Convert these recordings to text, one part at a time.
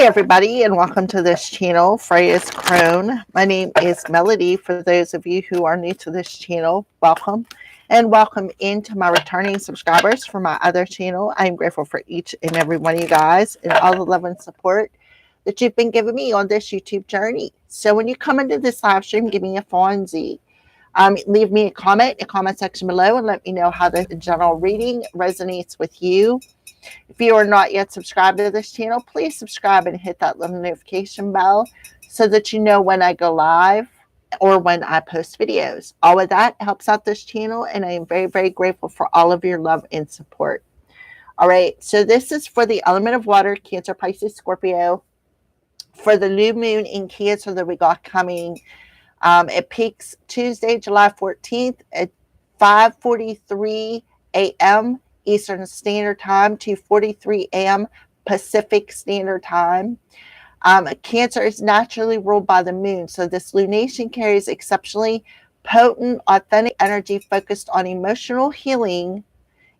everybody, and welcome to this channel, Freya's Crone. My name is Melody. For those of you who are new to this channel, welcome. And welcome into my returning subscribers for my other channel. I'm grateful for each and every one of you guys and all the love and support that you've been giving me on this YouTube journey. So when you come into this live stream, give me a fonzie. Leave me a comment in the comment section below and let me know how the general reading resonates with you. If you are not yet subscribed to this channel, please subscribe and hit that little notification bell so that you know when I go live or when I post videos. All of that helps out this channel, and I am very, very grateful for all of your love and support. All right, so this is for the element of water, Cancer, Pisces, Scorpio. For the new moon in Cancer that we got coming, it peaks Tuesday, July 14th at 5:43 a.m. Eastern Standard Time, 2:43 a.m. Pacific Standard Time. Cancer is naturally ruled by the moon, so this lunation carries exceptionally potent, authentic energy focused on emotional healing,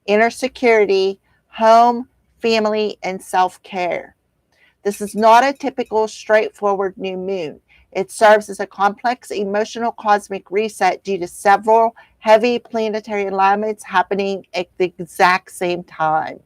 inner security, home, family, and self-care. This is not a typical straightforward new moon. It serves as a complex emotional cosmic reset due to several heavy planetary alignments happening at the exact same time.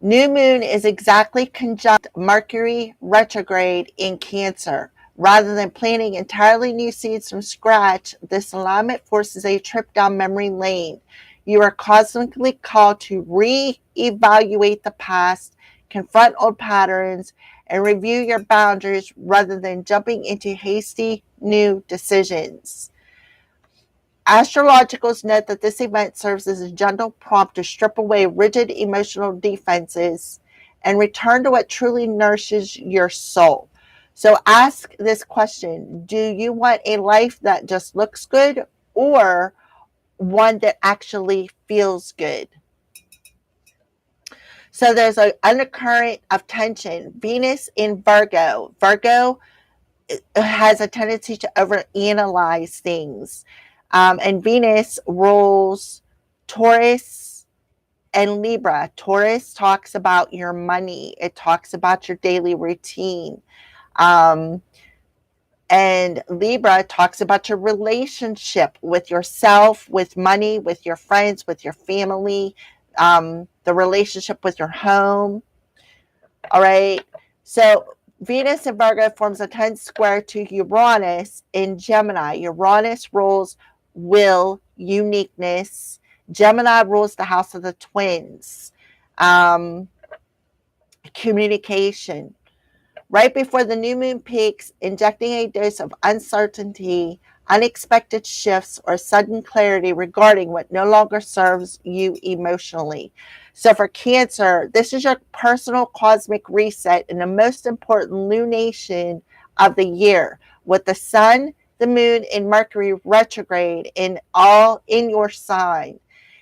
New moon is exactly conjunct Mercury retrograde in Cancer. Rather than planting entirely new seeds from scratch, this alignment forces a trip down memory lane. You are cosmically called to re-evaluate the past, confront old patterns, and review your boundaries rather than jumping into hasty new decisions. Astrologicals note that this event serves as a gentle prompt to strip away rigid emotional defenses and return to what truly nourishes your soul. So ask this question: do you want a life that just looks good, or one that actually feels good? So there's an undercurrent of tension. Venus in Virgo. Virgo has a tendency to overanalyze things. And Venus rules Taurus and Libra. Taurus talks about your money. It talks about your daily routine. And Libra talks about your relationship with yourself, with money, with your friends, with your family, the relationship with your home. All right. So Venus in Virgo forms a 10 square to Uranus in Gemini. Uranus rules will, uniqueness. Gemini rules the house of the twins, communication. Right before the new moon peaks, injecting a dose of uncertainty, unexpected shifts, or sudden clarity regarding what no longer serves you emotionally. So for Cancer, this is your personal cosmic reset and the most important lunation of the year, with the sun, the moon, and Mercury retrograde in your sign.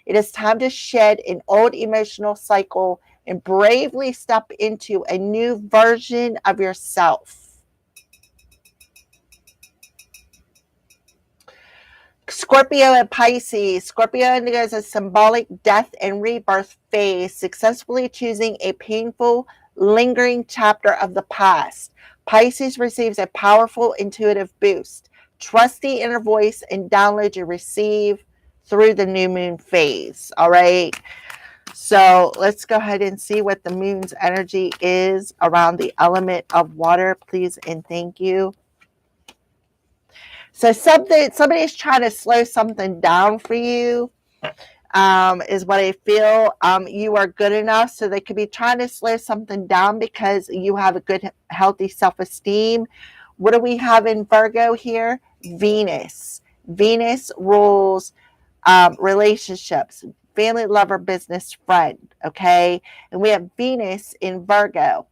It is time to shed an old emotional cycle and bravely step into a new version of yourself. Scorpio and Pisces. Scorpio undergoes a symbolic death and rebirth phase, successfully choosing a painful, lingering chapter of the past. Pisces receives a powerful intuitive boost. Trust the inner voice and download you receive through the new moon phase. All right. So let's go ahead and see what the moon's energy is around the element of water, please and thank you. So somebody's trying to slow something down for you, is what I feel. You are good enough, so they could be trying to slow something down because you have a good, healthy self-esteem. What do we have in Virgo here? Venus. Venus rules relationships, family, lover, business, friend. Okay, and we have Venus in Virgo.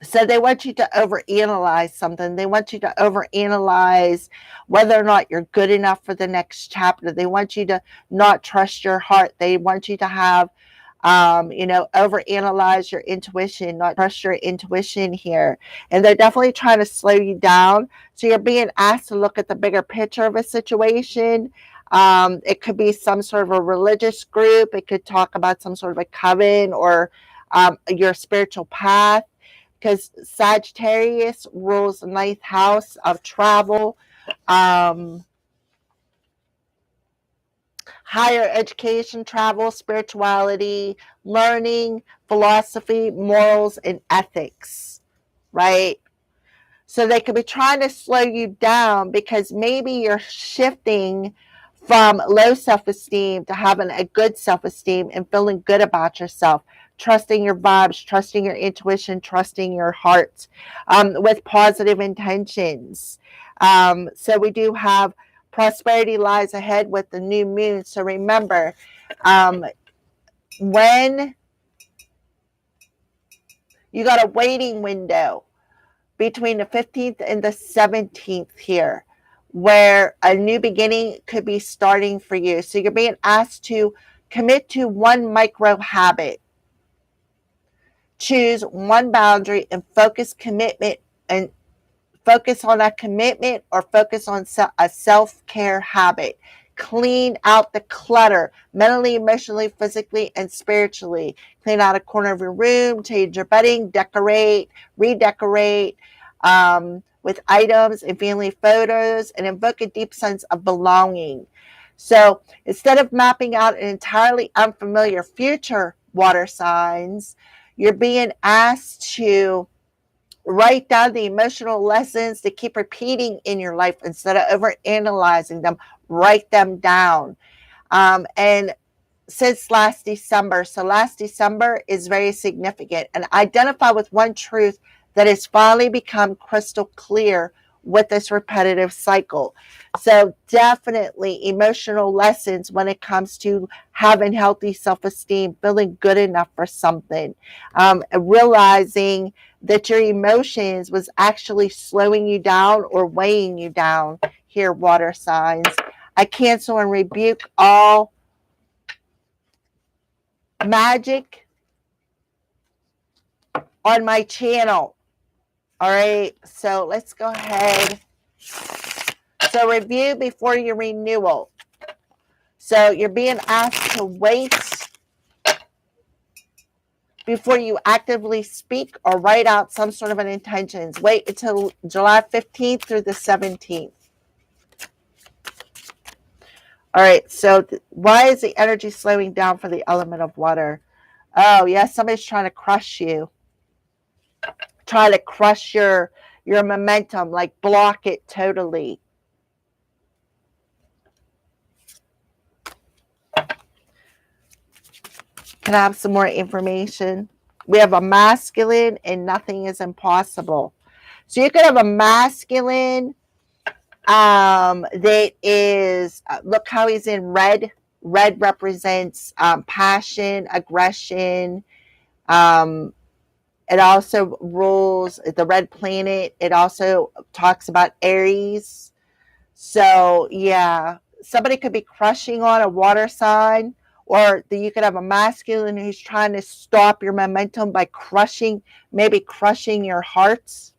So they want you to overanalyze something. They want you to overanalyze whether or not you're good enough for the next chapter. They want you to not trust your heart. They want you to have, overanalyze your intuition, not trust your intuition here. And they're definitely trying to slow you down. So you're being asked to look at the bigger picture of a situation. It could be some sort of a religious group. It could talk about some sort of a coven or your spiritual path, because Sagittarius rules the ninth house of travel, higher education, travel, spirituality, learning, philosophy, morals, and ethics, right? So they could be trying to slow you down because maybe you're shifting from low self-esteem to having a good self-esteem and feeling good about yourself, trusting your vibes, trusting your intuition, trusting your heart, with positive intentions. So we do have prosperity lies ahead with the new moon. So remember, when you got a waiting window between the 15th and the 17th here, where a new beginning could be starting for you. So you're being asked to commit to one micro habit, choose one boundary, and focus commitment and focus on a commitment or focus on a self-care habit. Clean out the clutter mentally, emotionally, physically, and spiritually. Clean out a corner of your room, change your bedding, decorate, redecorate, with items and family photos, and invoke a deep sense of belonging. So instead of mapping out an entirely unfamiliar future, water signs, you're being asked to write down the emotional lessons to keep repeating in your life instead of over analyzing them. Write them down. And since last December, so last December is very significant, and identify with one truth that has finally become crystal clear with this repetitive cycle. So definitely emotional lessons when it comes to having healthy self-esteem, feeling good enough for something, realizing that your emotions was actually slowing you down or weighing you down here, water signs. I cancel and rebuke all magic on my channel. All right, so let's go ahead. So review before your renewal. So you're being asked to wait before you actively speak or write out some sort of an intentions. Wait until July 15th through the 17th. All right, so why is the energy slowing down for the element of water? Oh, yeah, somebody's trying to crush you. Try to crush your momentum, like block it totally. Can I have some more information? We have a masculine and nothing is impossible. So you could have a masculine that is, look how he's in red. Red represents passion, aggression. It also rules the red planet. It also talks about Aries. So yeah, somebody could be crushing on a water sign, or you could have a masculine who's trying to stop your momentum by maybe crushing your hearts.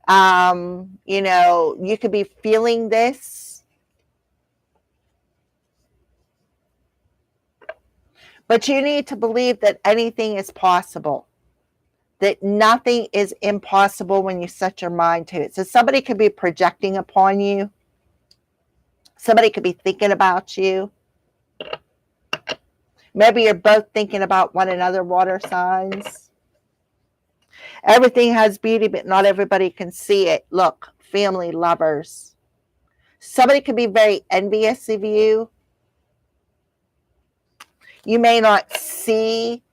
You could be feeling this, but you need to believe that anything is possible, that nothing is impossible when you set your mind to it. So somebody could be projecting upon you. Somebody could be thinking about you. Maybe you're both thinking about one another, water signs. Everything has beauty, but not everybody can see it. Look, family, lovers. Somebody could be very envious of you. You may not see.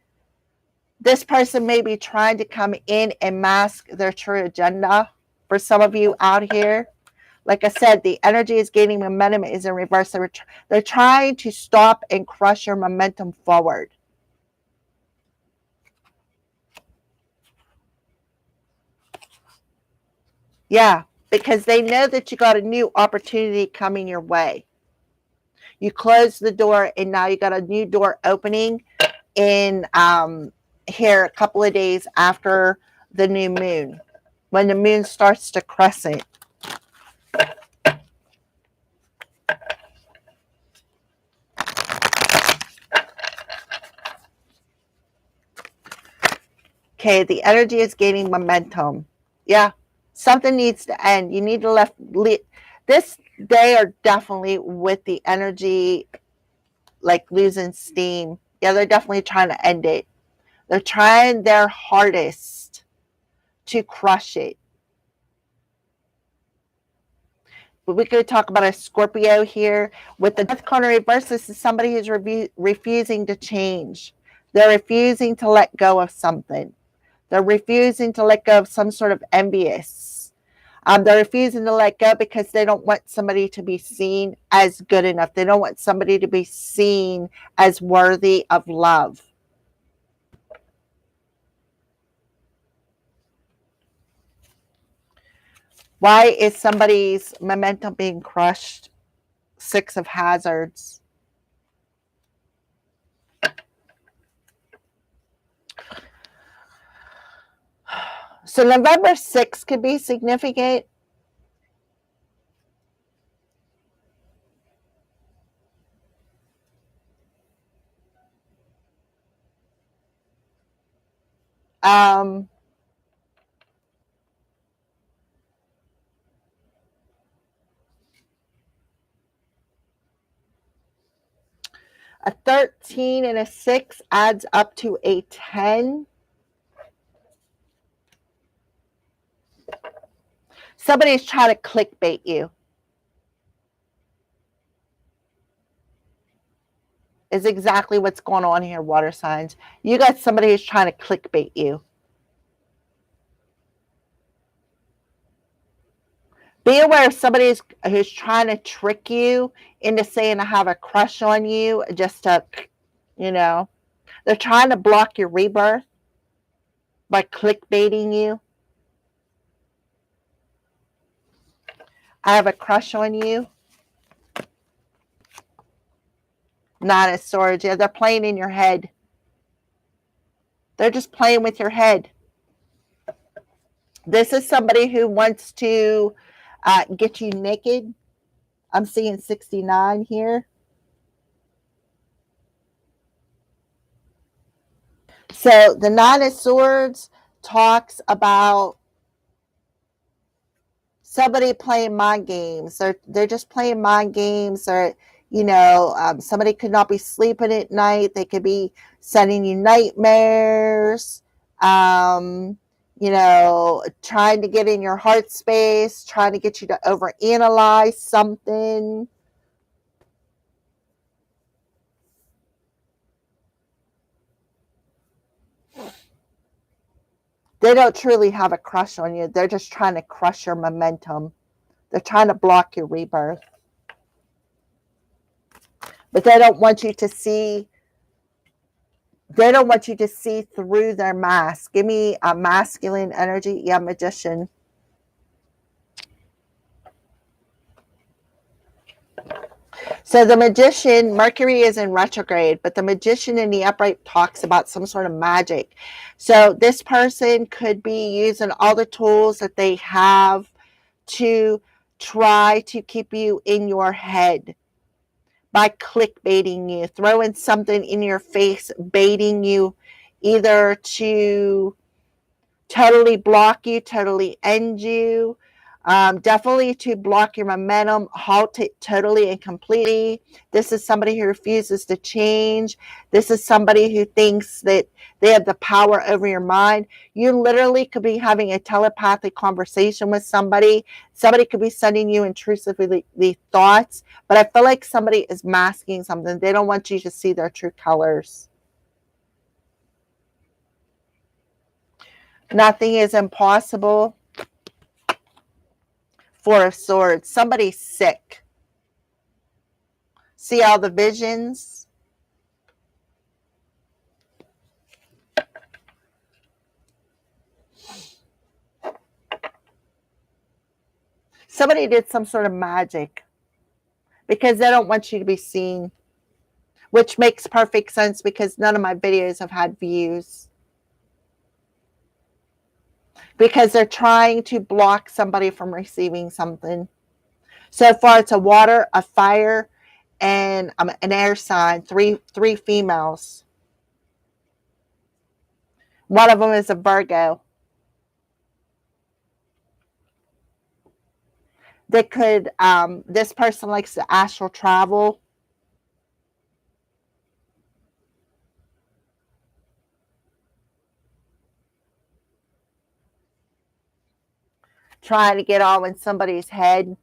This person may be trying to come in and mask their true agenda for some of you out here. Like I said, the energy is gaining momentum, is in reverse. They're trying to stop and crush your momentum forward. Yeah, because they know that you got a new opportunity coming your way. You closed the door and now you got a new door opening in here a couple of days after the new moon, when the moon starts to crescent. Okay, the energy is gaining momentum. Yeah, something needs to end. You need to this. They are definitely with the energy like losing steam. Yeah, they're definitely trying to end it. They're trying their hardest to crush it. But we could talk about a Scorpio here. With the death card in reverse, this is somebody who's refusing to change. They're refusing to let go of something. They're refusing to let go of some sort of envious. They're refusing to let go because they don't want somebody to be seen as good enough. They don't want somebody to be seen as worthy of love. Why is somebody's momentum being crushed? Six of Hazards. So November 6th could be significant. A 13 and a 6 adds up to a 10. Somebody's trying to clickbait you. Is exactly what's going on here, water signs. You got somebody who's trying to clickbait you. Be aware of somebody who's trying to trick you into saying I have a crush on you just to, they're trying to block your rebirth by clickbaiting you. I have a crush on you. Not a Swords. Yeah, they're playing in your head. They're just playing with your head. This is somebody who wants to get you naked. I'm seeing 69 here. So the Nine of Swords talks about somebody playing mind games. They're just playing mind games. Or somebody could not be sleeping at night. They could be sending you nightmares. Trying to get in your heart space, trying to get you to overanalyze something. They don't truly have a crush on you. They're just trying to crush your momentum. They're trying to block your rebirth. But they don't want you to see through their mask. Give me a masculine energy. Yeah, Magician. So the Magician, Mercury is in retrograde, but the Magician in the upright talks about some sort of magic. So this person could be using all the tools that they have to try to keep you in your head by clickbaiting you, throwing something in your face, baiting you either to totally block you, totally end you, definitely to block your momentum, halt it totally and completely. This is somebody who refuses to change. This is somebody who thinks that they have the power over your mind. You literally could be having a telepathic conversation with somebody. Somebody could be sending you intrusively thoughts, but I feel like somebody is masking something. They don't want you to see their true colors. Nothing is impossible. Four of Swords. Somebody's sick. See all the visions? Somebody did some sort of magic because they don't want you to be seen, which makes perfect sense because none of my videos have had views. Because they're trying to block somebody from receiving something. So far, it's a water, a fire, and an air sign. Three females. One of them is a Virgo. They could, this person likes to astral travel. Trying to get all in somebody's head.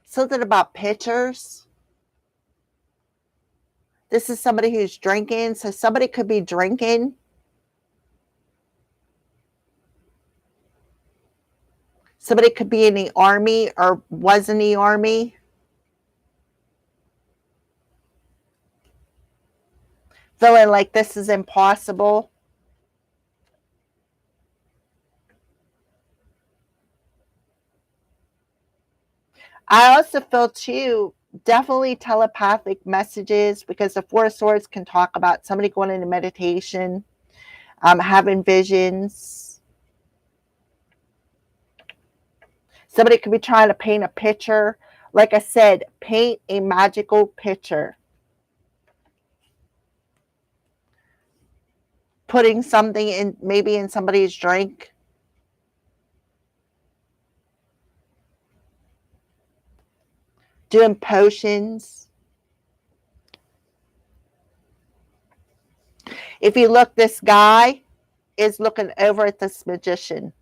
Something about pictures. This is somebody who's drinking, so somebody could be drinking. Somebody could be in the army or was in the army. Feeling like this is impossible. I also feel too, definitely telepathic messages, because the Four of Swords can talk about somebody going into meditation, having visions. Somebody could be trying to paint a picture. Like I said, paint a magical picture. Putting something in, maybe in somebody's drink. Doing potions. If you look, this guy is looking over at this magician.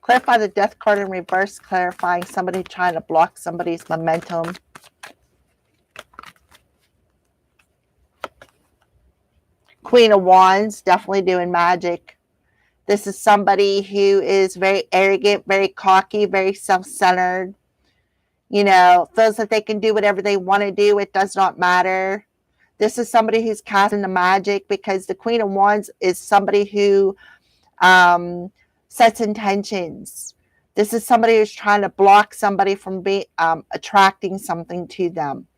Clarify the death card in reverse, clarifying somebody trying to block somebody's momentum. Queen of Wands, definitely doing magic. This is somebody who is very arrogant, very cocky, very self-centered. You know, feels that they can do whatever they want to do. It does not matter. This is somebody who's casting the magic, because the Queen of Wands is somebody who sets intentions. This is somebody who's trying to block somebody from attracting something to them.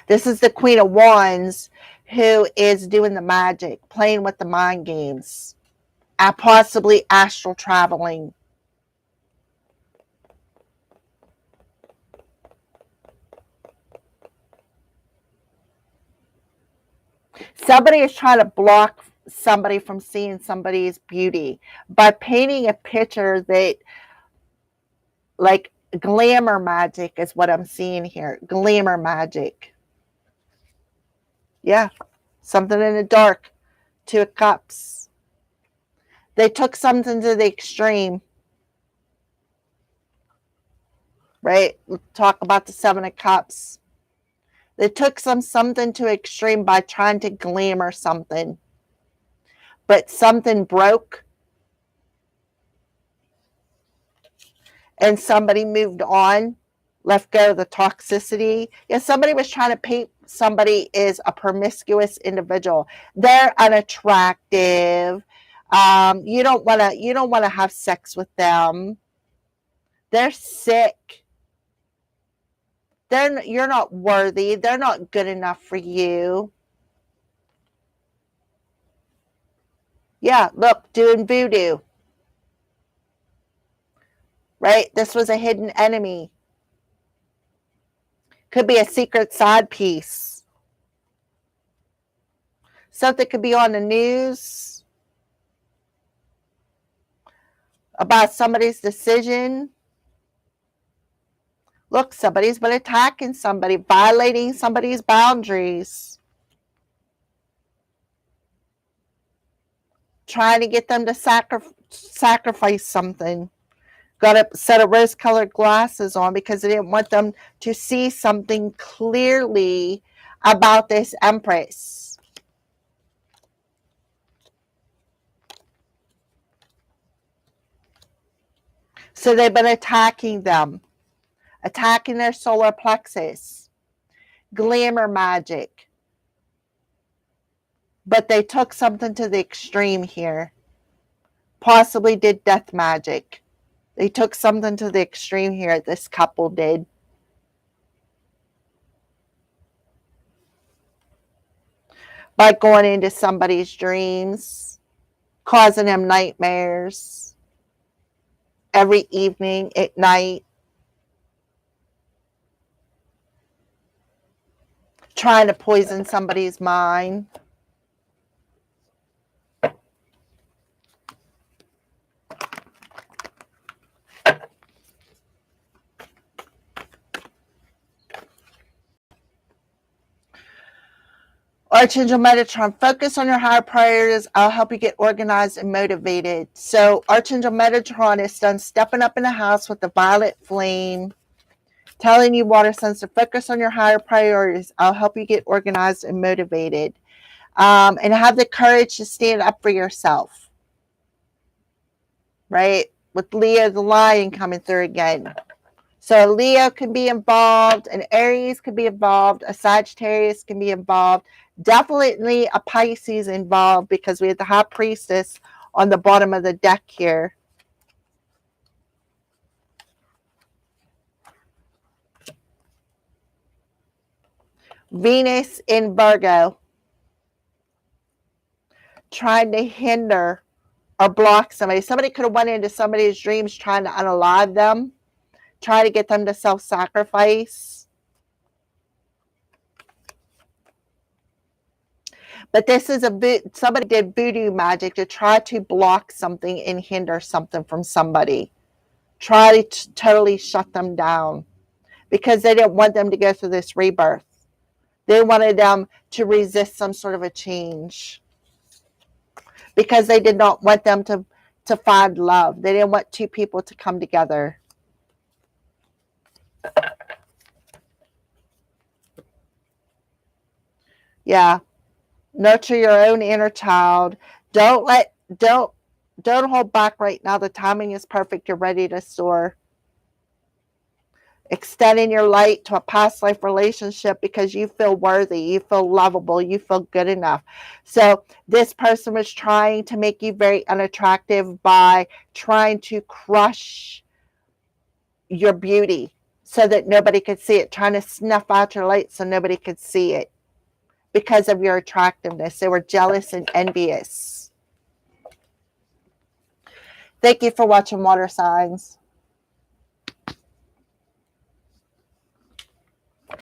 This is the Queen of Wands who is doing the magic, playing with the mind games, possibly astral traveling. Somebody is trying to block somebody from seeing somebody's beauty by painting a picture that, like, glamour magic is what I'm seeing here. Glamour magic. Yeah. Something in the dark. Two of Cups. They took something to the extreme. Right? We'll talk about the Seven of Cups. They took something to extreme by trying to glamour something. But something broke. And somebody moved on. Left go of the toxicity. Yeah, somebody was trying to paint somebody as a promiscuous individual. They're unattractive. You don't want to have sex with them. They're sick. You're not worthy. They're not good enough for you. Yeah, look, doing voodoo. Right? This was a hidden enemy. Could be a secret side piece. Something could be on the news about somebody's decision. Look, somebody's been attacking somebody, violating somebody's boundaries. Trying to get them to sacrifice something. Got a set of rose-colored glasses on because they didn't want them to see something clearly about this Empress. So they've been attacking them, attacking their solar plexus, glamour magic. But they took something to the extreme here. Possibly did death magic. They took something to the extreme here, this couple did. By going into somebody's dreams, causing them nightmares every evening at night, trying to poison somebody's mind. Archangel Metatron, focus on your higher priorities. I'll help you get organized and motivated. So Archangel Metatron is done stepping up in the house with the violet flame, telling you, water signs, to focus on your higher priorities. I'll help you get organized and motivated. And have the courage to stand up for yourself. Right? With Leo the Lion coming through again. So Leo can be involved, an Aries can be involved, a Sagittarius can be involved. Definitely a Pisces involved, because we have the High Priestess on the bottom of the deck here. Venus in Virgo, trying to hinder or block somebody. Somebody could have went into somebody's dreams trying to unalive them, try to get them to self-sacrifice. But this is somebody did voodoo magic to try to block something and hinder something from somebody. Try to totally shut them down, because they didn't want them to go through this rebirth. They wanted them to resist some sort of a change, because they did not want them to find love. They didn't want two people to come together. Yeah. Nurture your own inner child. Don't hold back right now. The timing is perfect. You're ready to soar. Extending your light to a past life relationship, because you feel worthy, you feel lovable, you feel good enough. So this person was trying to make you very unattractive by trying to crush your beauty so that nobody could see it, trying to snuff out your light so nobody could see it. Because of your attractiveness, they were jealous and envious. Thank you for watching, water signs.